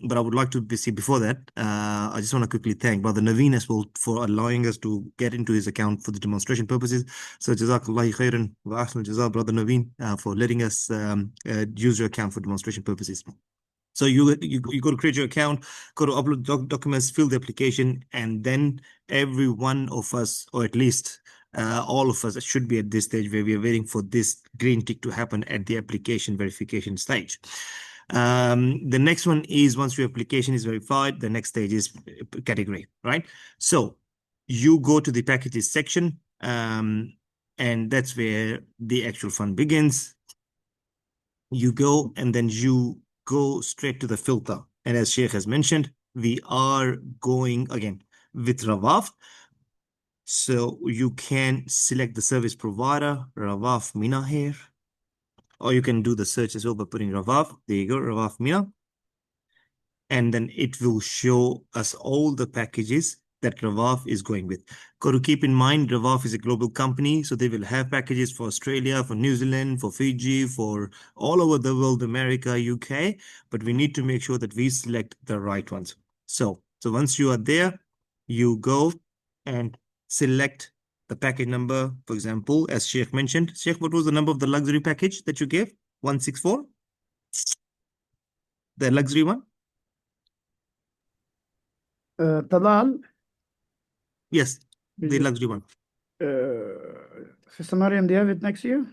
But I would like to see before that, I just want to quickly thank Brother Naveen as well for allowing us to get into his account for the demonstration purposes. So Jazakallah khairan wa ahsanal jazaa, Brother Naveen, for letting us use your account for demonstration purposes. So you go to create your account, go to upload documents, fill the application, and then every one of us, or at least all of us, should be at this stage where we are waiting for this green tick to happen at the application verification stage. The next one is once your application is verified, the next stage is category, right? So you go to the packages section, and that's where the actual fun begins. You go and then you go straight to the filter. And as Sheikh has mentioned, we are going again with Rawaf. So you can select the service provider, Rawaf Mina here. Or you can do the search as well by putting Rawaf. There you go, Rawaf Mina. And then it will show us all the packages that Rawaf is going with. Got to keep in mind, Rawaf is a global company, so they will have packages for Australia, for New Zealand, for Fiji, for all over the world, America, UK, but we need to make sure that we select the right ones. So once you are there, you go and select the package number. For example, as Sheikh mentioned, Sheikh, what was the number of the luxury package that you gave? 164? The luxury one? Talal. Yes, the luxury one. Sister Mariam, do you have it next to you?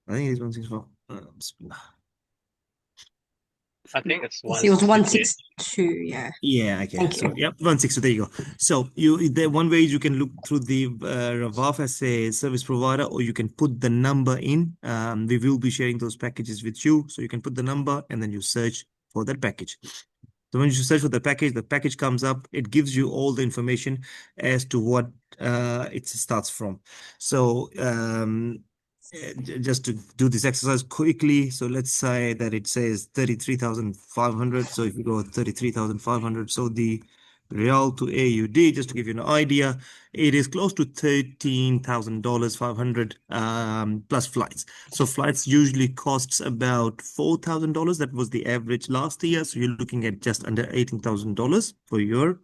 I think it's 164. Bismillah. I think it's It was 162, yeah. Yeah, okay. Thank So, you. yeah, 162. There you go. So, the one way is you can look through the Rawaf as a service provider, or you can put the number in. We will be sharing those packages with you. So, you can put the number and then you search for that package. So, when you search for the package comes up. It gives you all the information as to what it starts from. So, just to do this exercise quickly. So let's say that it says 33,500. So if you go 33,500, so the real to AUD, just to give you an idea, it is close to $13,000, 500 plus flights. So flights usually costs about $4,000. That was the average last year. So you're looking at just under $18,000 for your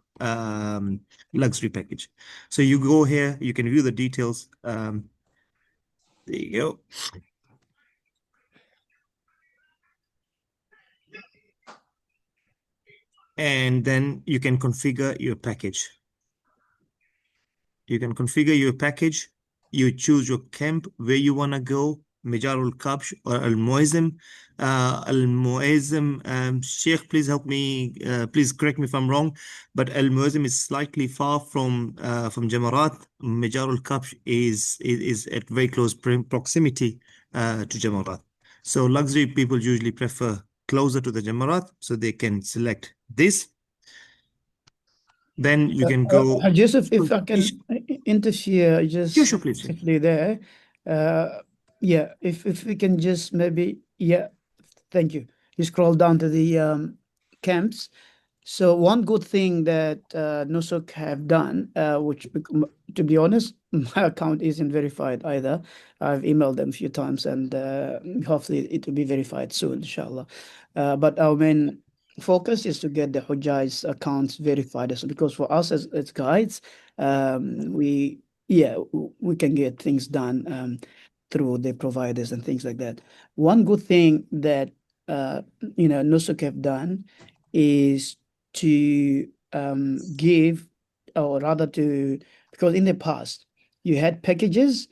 luxury package. So you go here, you can view the details. There you go. And then you can configure your package. You can configure your package. You choose your camp, where you want to go, Mijarul Kabsh or Al-Muazzam. Al-Muazzam, Sheikh, please help me, please correct me if I'm wrong, but Al-Muazzam is slightly far from Jamarat. Mijarul Kabsh is at very close proximity to Jamarat. So luxury people usually prefer closer to the Jamarat, so they can select this. Then you can go. Joseph, if I can interfere just Sure, please. quickly there. Yeah, if we can just maybe, yeah, thank you. You scroll down to the camps. So one good thing that Nusuk have done, which to be honest, my account isn't verified either. I've emailed them a few times, and hopefully it will be verified soon, inshallah. But our main focus is to get the Hujjah's accounts verified, so because for us as guides, we can get things done through the providers and things like that. One good thing that Nusuk have done is to give, or rather to, because in the past you had packages,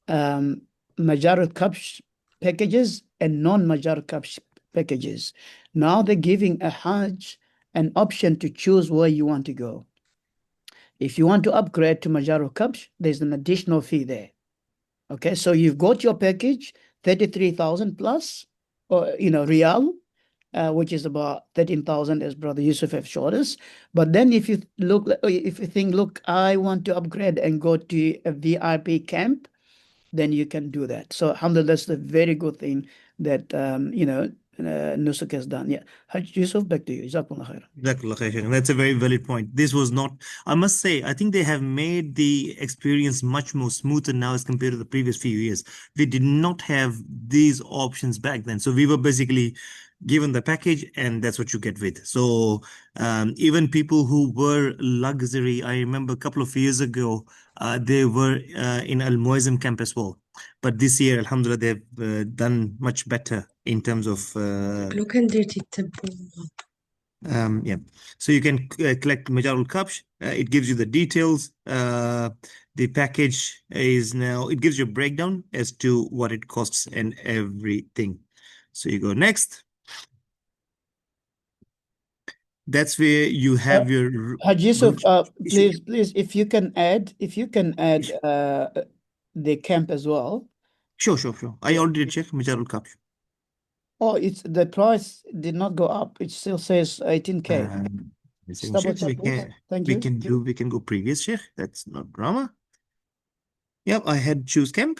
Majar Kabsh packages and non-Majar Kabsh packages. Now they're giving a Hajj an option to choose where you want to go. If you want to upgrade to Majar Kabsh, there's an additional fee there. Okay, so you've got your package, 33,000 plus, or Riyal, which is about 13,000, as Brother Yusuf have showed us. But then if you think, look, I want to upgrade and go to a VIP camp, then you can do that. So alhamdulillah, that's a very good thing that Nusuk has done. Yeah, Hajj Yusuf, back to you. Jazakumullah khair. That's a very valid point. This was not, I must say, I think they have made the experience much more smoother now as compared to the previous few years. We did not have these options back then. So we were basically given the package, and that's what you get with. So even people who were luxury, I remember a couple of years ago, they were in Al Muazzam camp as well. But this year, Alhamdulillah, they've done much better in terms of لو كان درتي التبو yeah. So you can collect Majarul Kapsh. It gives you the details. The package is now, it gives you a breakdown as to what it costs and everything. So you go next. That's where you have your Haj Yusuf, issue. please, if you can add the camp as well. Sure. I Yeah. already checked Majarul Kapsh. Oh, it's the price did not go up. It still says 18K. Just double check, please. Thank you. We can go previous, Sheikh. That's not drama. Yep, I had choose camp.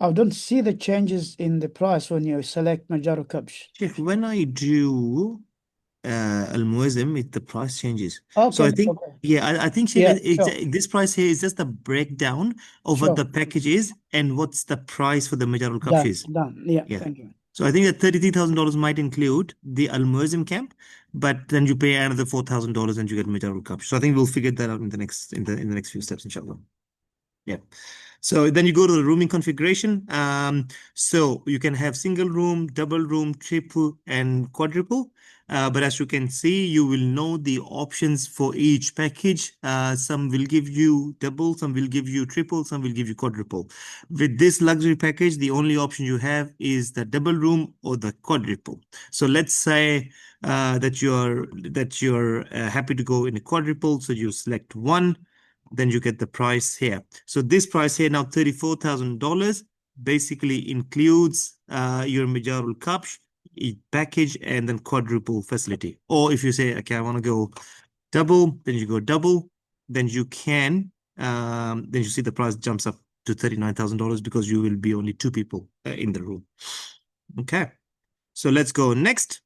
I don't see the changes in the price when you select Majaro Kabsh. Sheikh, when I do Al Muazzam, the price changes. Okay. So I think, Okay. I think Sheikh, Yeah, sure. this price here is just a breakdown of what the package is and what's the price for the Majarul Kapsh is. Done. Yeah, Yeah. thank you. So I think that $33,000 might include the Al Muazzam camp, but then you pay another $4,000 and you get Majarul Kapsh. So I think we'll figure that out in the next few steps, inshallah. Yeah. So then you go to the rooming configuration. So you can have single room, double room, triple, and quadruple. But as you can see, you will know the options for each package. Some will give you double, some will give you triple, some will give you quadruple. With this luxury package, the only option you have is the double room or the quadruple. So let's say that you're happy to go in a quadruple. So you select one, then you get the price here. So this price here now $34,000 basically includes your Majarul Kapsh package and then quadruple facility. Or if you say, okay, I want to go double, then you go double, then you you see the price jumps up to $39,000 because you will be only two people in the room. Okay, so let's go next.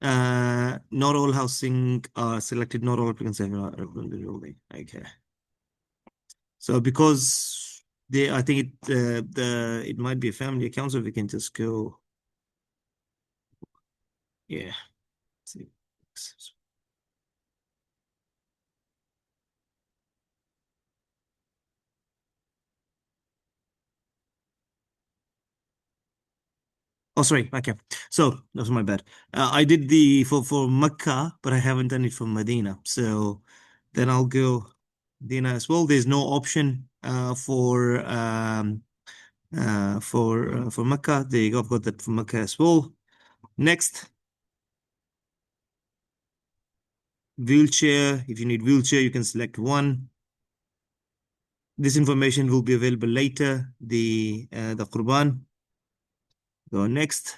Not all housing are selected, not all applicants have okay. So because I think it might be a family account, so we can just go, yeah. See. Oh, sorry. Okay. So that was my bad. I did the for Mecca, but I haven't done it for Medina. So then I'll go Medina as well. There's no option for Mecca. There you go. I've got that for Mecca as well. Next, wheelchair. If you need wheelchair, you can select one. This information will be available later. The Qurban. Go next.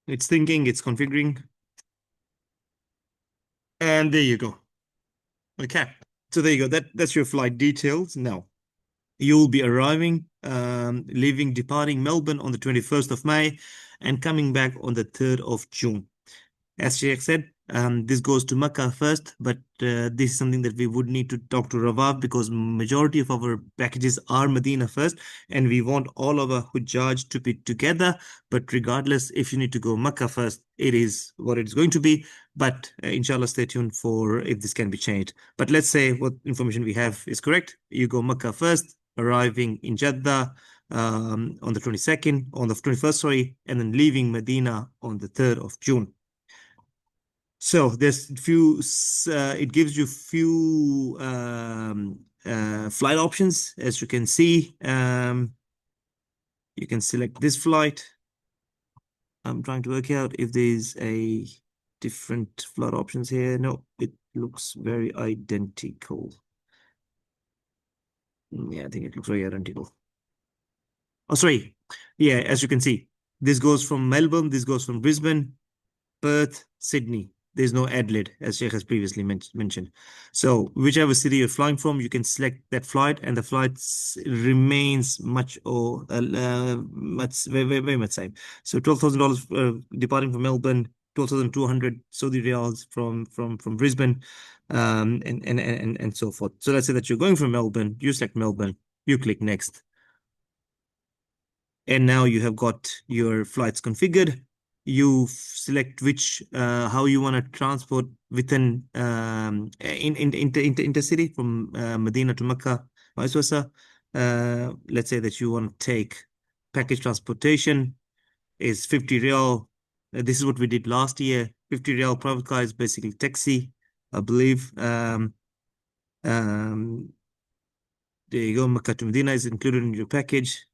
It's thinking, it's configuring. And there you go. Okay. So there you go. That's your flight details. Now, you'll be arriving, departing Melbourne on the 21st of May and coming back on the 3rd of June. As Sheikh said, this goes to Mecca first, but this is something that we would need to talk to Ravaf because majority of our packages are Medina first, and we want all of our Hujjaj to be together. But regardless, if you need to go Mecca first, it is what it's going to be. But inshallah, stay tuned for if this can be changed. But let's say what information we have is correct. You go Mecca first, arriving in Jeddah on the 22nd, on the 21st, sorry, and then leaving Medina on the 3rd of June. So there's it gives you few flight options, as you can see. You can select this flight. I'm trying to work out if there's a different flight options here. No, it looks very identical. Yeah, I think it looks very identical. Oh, sorry. Yeah, as you can see, This goes from Melbourne, this goes from Brisbane, Perth, Sydney. There's no Adelaide, as Sheikh has previously mentioned. So whichever city you're flying from, you can select that flight, and the flight remains much very much same. So $12,000 departing from Melbourne, 12,200 Saudi riyals from Brisbane, and so forth. So let's say that you're going from Melbourne, you select Melbourne, you click next, and now you have got your flights configured. You select which how you want to transport within intercity from Medina to Mecca, vice versa. Let's say that you want to take package transportation is 50 riyal. This is what we did last year. 50 riyal private car is basically taxi, I believe. There you go. Mecca to Medina is included in your package.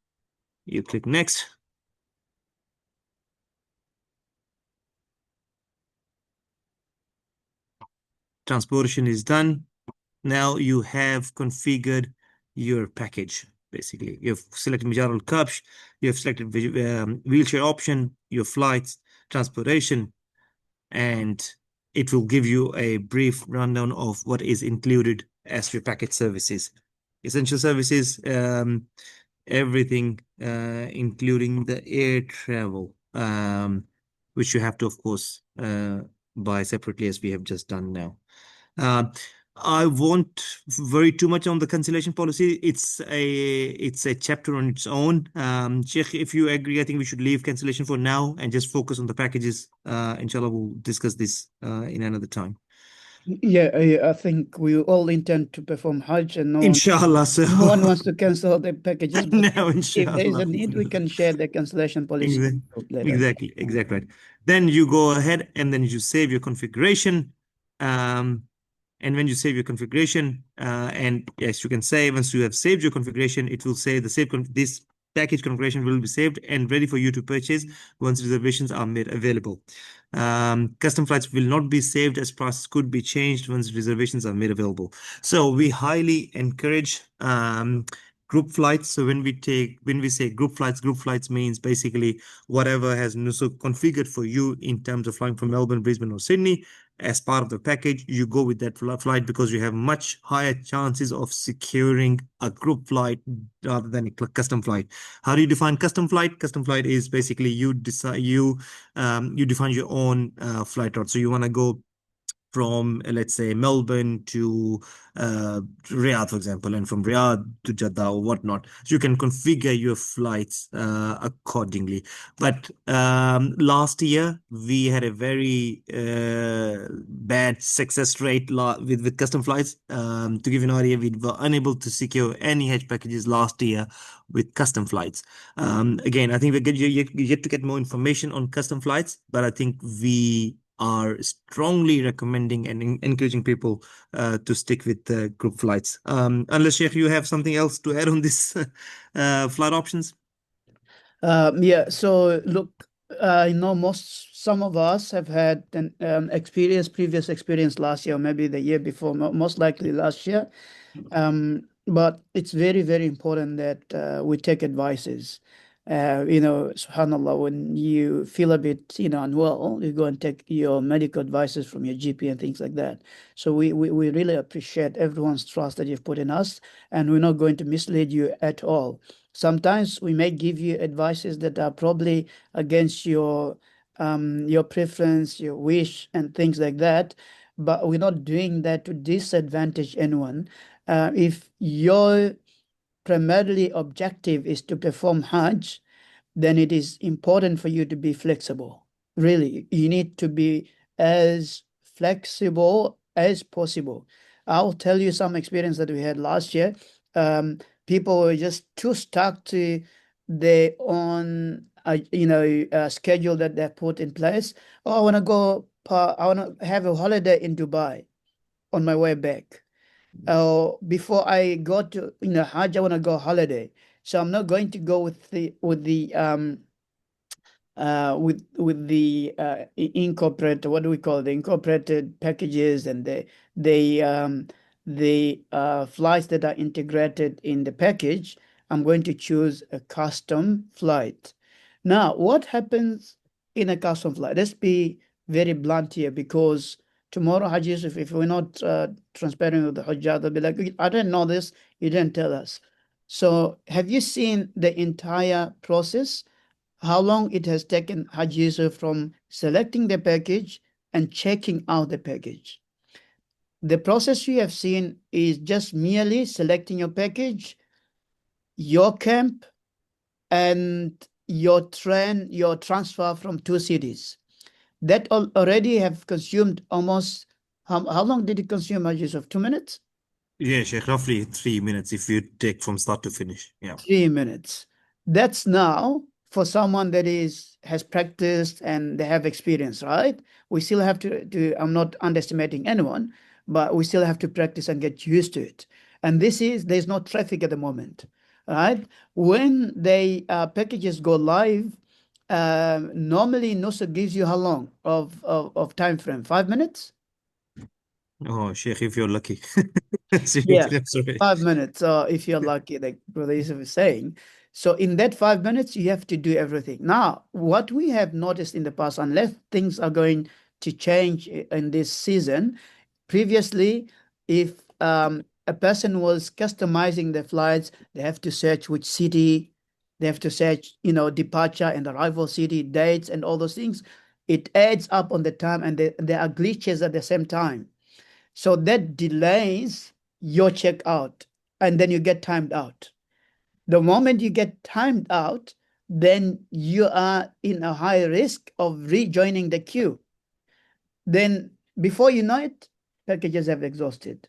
You click next. Transportation is done. Now you have configured your package. Basically, you've selected Mijar Kabsh, you have selected wheelchair option, your flights, transportation, and it will give you a brief rundown of what is included as your package services. Essential services, everything, including the air travel, which you have to, of course, buy separately, as we have just done now. I won't worry too much on the cancellation policy. It's a chapter on its own. Sheikh, if you agree, I think we should leave cancellation for now and just focus on the packages. Inshallah, we'll discuss this in another time. Yeah, I think we all intend to perform Hajj, and Inshallah, so no one wants to cancel the packages. But no, if there is inshallah. a need, we can share the cancellation policy later. Exactly right. Then you go ahead and then you save your configuration. And when you save your configuration, and yes, you can say once you have saved your configuration, it will say this package configuration will be saved and ready for you to purchase once reservations are made available. Custom flights will not be saved, as prices could be changed once reservations are made available. So we highly encourage group flights. So when we say group flights means basically whatever has Nusuk configured for you in terms of flying from Melbourne, Brisbane, or Sydney. As part of the package, you go with that flight because you have much higher chances of securing a group flight rather than a custom flight. How do you define custom flight? Custom flight is basically you define your own flight route. So you want to go from, let's say, Melbourne to Riyadh, for example, and from Riyadh to Jeddah or whatnot. So you can configure your flights accordingly. But last year, we had a very bad success rate with custom flights. To give you an idea, we were unable to secure any Hajj packages last year with custom flights. Again, I think we're yet to get more information on custom flights, but I think we are strongly recommending and encouraging people to stick with the group flights. Unless, Sheikh, you have something else to add on this flight options? Yeah, so look, I know some of us have had an previous experience last year, maybe the year before, most likely last year. But it's very, very important that we take advices. SubhanAllah, when you feel a bit, unwell, you go and take your medical advices from your GP and things like that. So we really appreciate everyone's trust that you've put in us, and we're not going to mislead you at all. Sometimes we may give you advices that are probably against your preference, your wish, and things like that. But we're not doing that to disadvantage anyone. If your primarily objective is to perform Hajj, then it is important for you to be flexible. Really, you need to be as flexible as possible. I'll tell you some experience that we had last year. People were just too stuck to their own, schedule that they put in place. Oh, I want to have a holiday in Dubai on my way back. Before I go to Hajj, I want to go holiday. So I'm not going to go with the incorporate, what do we call it, the incorporated packages and the flights that are integrated in the package. I'm going to choose a custom flight. Now, what happens in a custom flight? Let's be very blunt here, because tomorrow, Hajj Yusuf, if we're not transparent with the Hujjah, they'll be like, I didn't know this, you didn't tell us. So have you seen the entire process? How long it has taken Hajj Yusuf from selecting the package and checking out the package? The process you have seen is just merely selecting your package, your camp, and your train, your transfer from two cities. That already have consumed almost, how long did it consume, Yusuf? 2 minutes? Yeah, Sheikh, roughly 3 minutes if you take from start to finish. Yeah. 3 minutes. That's now for someone that has practiced and they have experience, right? We still have to I'm not underestimating anyone, but we still have to practice and get used to it. And there's no traffic at the moment, right? When they packages go live, normally NOSA gives you how long of time frame? 5 minutes? Oh, Sheikh, if you're lucky. Yeah, Seriously, I'm sorry. 5 minutes, if you're lucky, like Brother Yusuf is saying. So in that 5 minutes, you have to do everything. Now, what we have noticed in the past, unless things are going to change in this season, previously, if a person was customizing the flights, they have to search which city, they have to search, departure and arrival city, dates, and all those things. It adds up on the time, and there are glitches at the same time. So that delays your checkout, and then you get timed out. The moment you get timed out, then you are in a high risk of rejoining the queue. Then before you know it, packages have exhausted.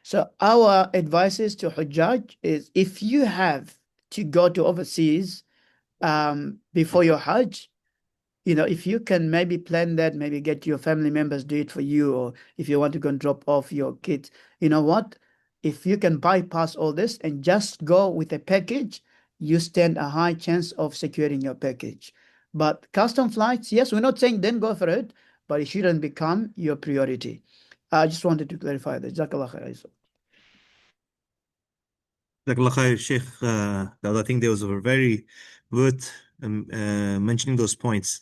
So our advices to Hujjaj is, if you have to go to overseas before your Hajj, if you can maybe plan that, maybe get your family members do it for you, or if you want to go and drop off your kids, you know what? If you can bypass all this and just go with a package, you stand a high chance of securing your package. But custom flights, yes, we're not saying then go for it, but it shouldn't become your priority. I just wanted to clarify that. Jazakallah khair. Jazakallah khair, Sheikh. I think those were very worth mentioning those points.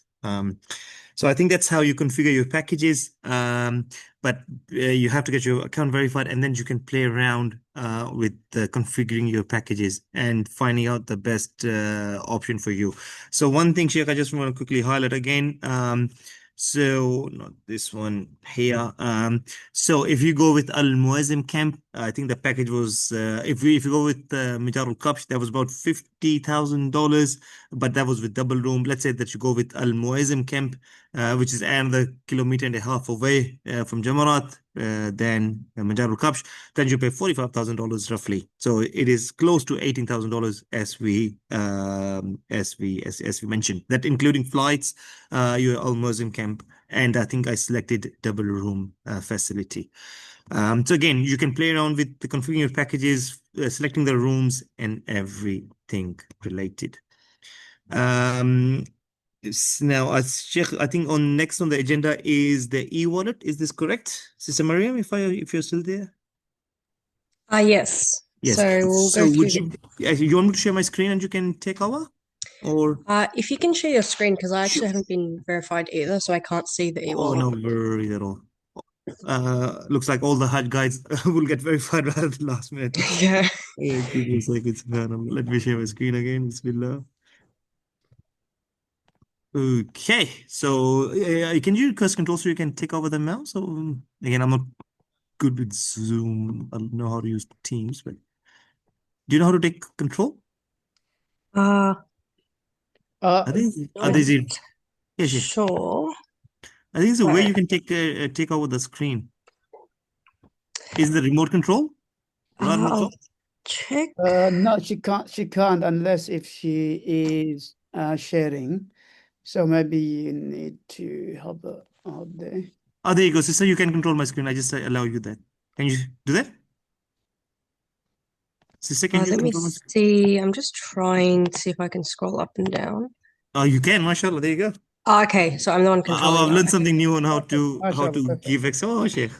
So I think that's how you configure your packages. But you have to get your account verified, and then you can play around with configuring your packages and finding out the best option for you. So one thing, Sheikh, I just want to quickly highlight again. So not this one here. So if you go with Al Muazzim camp, I think the package was if you go with Mijar al Kabsh, that was about $50,000, but that was with double room. Let's say that you go with Al Muazzim camp, which is another kilometer and a half away from Jamarat, then Mijar al Kabsh, then you pay $45,000 roughly. So it is close to $18,000 as we mentioned. That including flights, your Al Muazzim camp, and I think I selected double room facility. So again, you can play around with the configuring your packages, selecting the rooms, and everything related. Now, Sheikh, I think next on the agenda is the e-wallet. Is this correct, Sister Mariam? If you're still there. Yes. Yes. So we'll So go would through you want me to share my screen and you can take over, or? if you can share your screen, because I actually haven't been verified either, so I can't see the Oh, no e-wallet. worries at all. Looks like all the Hajj guides will get verified rather than last minute. Yeah. Give me a second, subhanallah. Let me share my screen again. Bismillah. Okay, so can you request control so you can take over the mouse? So again, I'm not good with Zoom. I don't know how to use Teams, but do you know how to take control? Uh, I think not there's a yes, yes. sure. I think it's a way Right. you can take over the screen. Is the remote control? Not on the I'll top? check. No, she can't. She can't unless if she is sharing. So maybe you need to help her out there. Oh, there you go, sister. You can control my screen. I just allow you that. Can you do that? Sister, can you Let me control my screen? see. I'm just trying to see if I can scroll up and down. Oh, you can, mashallah. There you go. Oh, okay, so I'm the one controlling I've now. learned Okay. something new on how to MashaAllah, perfect. give access. Oh, Sheikh.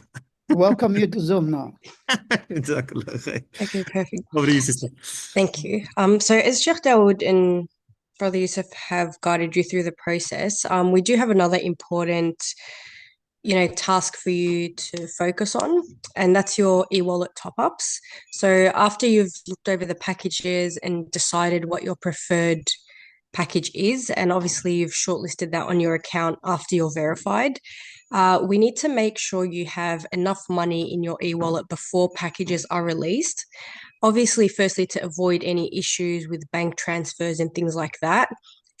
Welcome you to Zoom now. Jazakallah khair. Okay, perfect. Over to you, sister. Thank you. So is Sheikh Dawood in Brother Yusuf have guided you through the process. We do have another important, task for you to focus on, and that's your e-wallet top-ups. So after you've looked over the packages and decided what your preferred package is, and obviously you've shortlisted that on your account after you're verified, we need to make sure you have enough money in your e-wallet before packages are released. Obviously, firstly, to avoid any issues with bank transfers and things like that,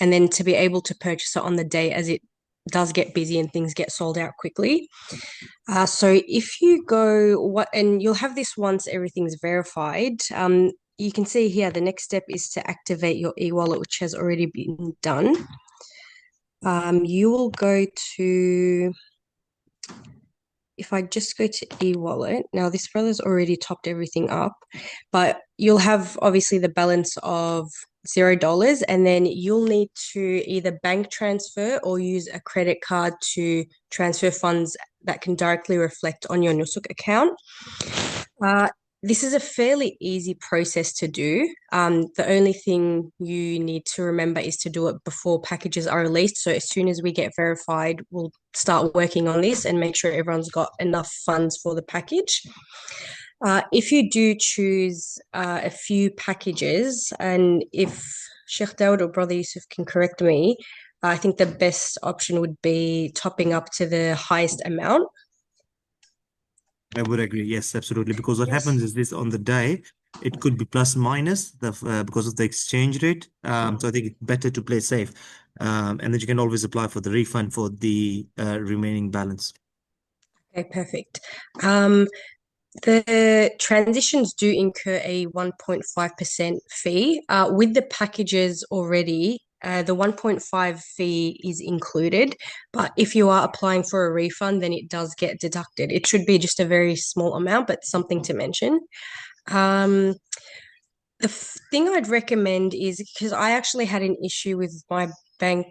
and then to be able to purchase it on the day as it does get busy and things get sold out quickly. So if you go, and you'll have this once everything's verified. You can see here the next step is to activate your e-wallet, which has already been done. You will go to, if I just go to e-wallet, now this brother's already topped everything up, but you'll have obviously the balance of $0, and then you'll need to either bank transfer or use a credit card to transfer funds that can directly reflect on your Nusuk account. This is a fairly easy process to do. The only thing you need to remember is to do it before packages are released. So as soon as we get verified, we'll start working on this and make sure everyone's got enough funds for the package. If you do choose a few packages, and if Sheikh Dawood or Brother Yusuf can correct me, I think the best option would be topping up to the highest amount. I would agree. Yes, absolutely. Because what Yes. happens is this on the day, it could be plus minus because of the exchange rate. So I think it's better to play safe. And then you can always apply for the refund for the remaining balance. Okay, perfect. The transitions do incur a 1.5% fee. With the packages already, the 1.5 fee is included, but if you are applying for a refund, then it does get deducted. It should be just a very small amount, but something to mention. The thing I'd recommend is, because I actually had an issue with my bank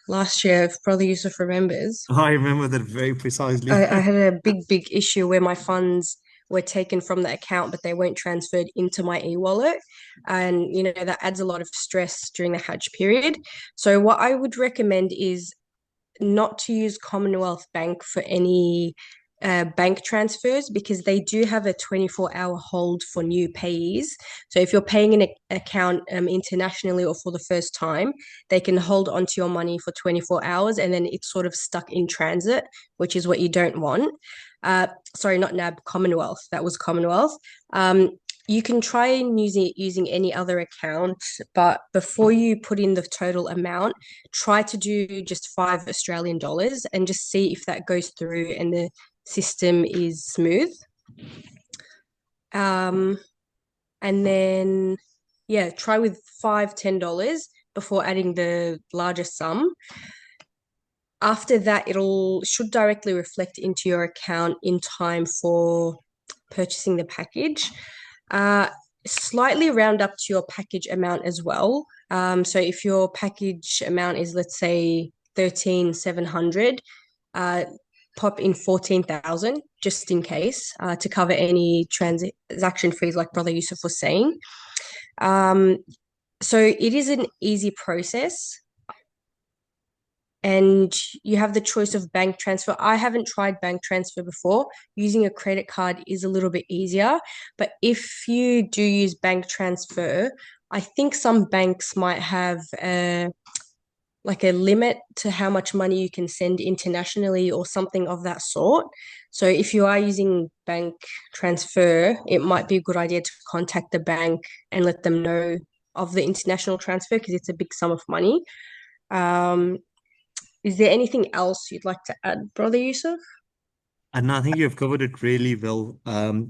last year, if Brother Yusuf remembers. I remember that very precisely. I had a big issue where my funds were taken from the account, but they weren't transferred into my e-wallet. And, that adds a lot of stress during the Hajj period. So what I would recommend is not to use Commonwealth Bank for any bank transfers, because they do have a 24-hour hold for new payees. So if you're paying an account internationally or for the first time, they can hold onto your money for 24 hours and then it's sort of stuck in transit, which is what you don't want. Sorry, not NAB, Commonwealth. That was Commonwealth. You can try and use it using any other account, but before you put in the total amount, try to do just $5 and just see if that goes through and the system is smooth. And then, try with $5, $10 before adding the larger sum. After that, should directly reflect into your account in time for purchasing the package. Slightly round up to your package amount as well. So if your package amount is, let's say, 13,700, pop in 14,000 just in case, to cover any transaction fees, like Brother Yusuf was saying. So it is an easy process. And you have the choice of bank transfer. I haven't tried bank transfer before. Using a credit card is a little bit easier. But if you do use bank transfer, I think some banks might have like a limit to how much money you can send internationally or something of that sort. So if you are using bank transfer, it might be a good idea to contact the bank and let them know of the international transfer, because it's a big sum of money. Is there anything else you'd like to add, Brother Yusuf? And I think you have covered it really well.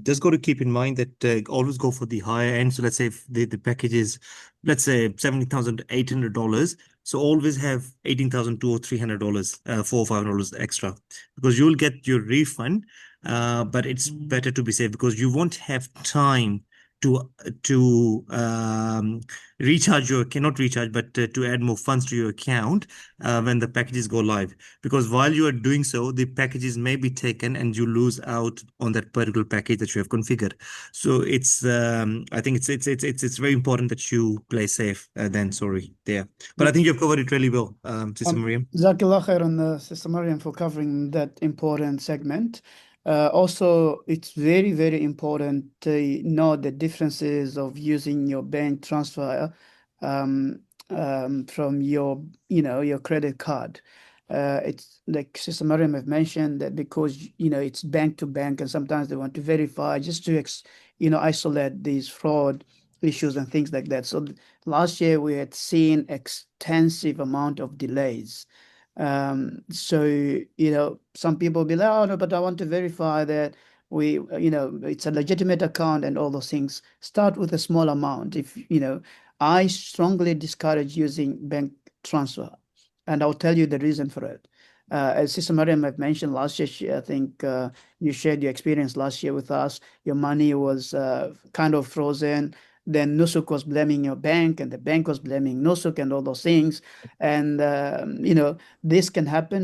Just got to keep in mind that always go for the higher end. So let's say if the package is, let's say $70,800. So always have $18,200 or $300, $400 or $500 extra, because you'll get your refund. But it's better to be safe because you won't have time to recharge your cannot recharge, but to add more funds to your account when the packages go live. Because while you are doing so, the packages may be taken and you lose out on that particular package that you have configured. So it's I think it's very important that you play safe. Then sorry there, but I think you've covered it really well, Sister Mariam. Jazakallah khairan, Sister Mariam, for covering that important segment. Also, it's very, very important to know the differences of using your bank transfer from your, your credit card. It's like Sister Mariam have mentioned that because, it's bank to bank, and sometimes they want to verify just to, isolate these fraud issues and things like that. So last year we had seen extensive amount of delays. So, some people be like, oh no, but I want to verify that it's a legitimate account and all those things. Start with a small amount. I strongly discourage using bank transfer, and I'll tell you the reason for it. As Sister Mariam have mentioned last year, I think you shared your experience last year with us. Your money was kind of frozen. Then Nusuk was blaming your bank, and the bank was blaming Nusuk, and all those things. And this can happen